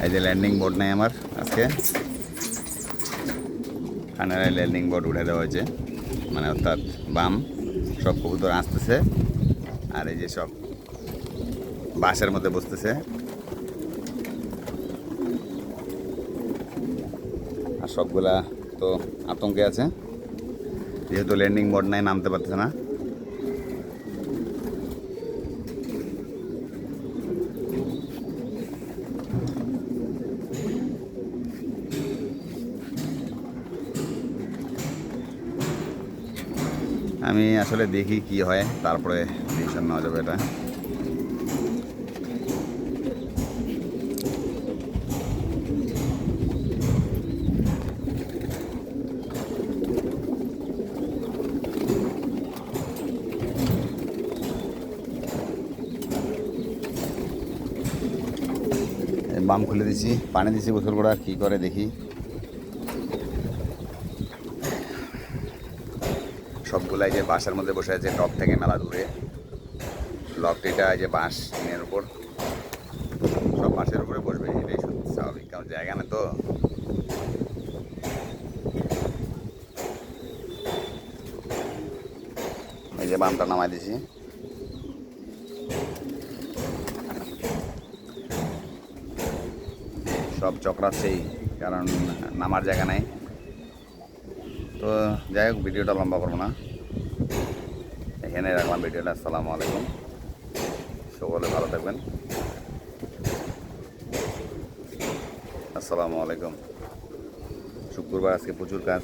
এই যে landing board নেই আমার আজকে, কানাডায় ল্যান্ডিং বোর্ড উঠে দেওয়া হয়েছে, মানে অর্থাৎ বাম সব কবুতর আসতেছে আর এই যে সব বাসের মধ্যে বসতেছে। আর সবগুলা তো আতঙ্কে আছে, যেহেতু ল্যান্ডিং বোর্ড নাই নামতে পারতেছে না। আমি আসলে দেখি কি হয়, তারপরে ডিসিশন নেওয়া যাবে এটা। বাম খুলে দিছি, পানি দিছি গোসল করার, কী করে দেখি। সবগুলাই যে বাঁশের মধ্যে বসে আছে, টপ থেকে মেলা দূরে। লকটিটা যে বাঁশ টিনের উপর, সব বাঁশের উপরে বসবে, এটাই স্বাভাবিক, কারণ জায়গা না তো। এই যে বামটা নামাই দিছি। সব চক্রাচ্ছেই, কারণ নামার জায়গা নাই। তো যাই হোক, ভিডিওটা লম্বা করবো না, এখানে রাখলাম ভিডিওটা। আসসালামু আলাইকুম, সকলে ভালো থাকবেন। আসসালামু আলাইকুম। শুক্রবার, আজকে প্রচুর কাজ।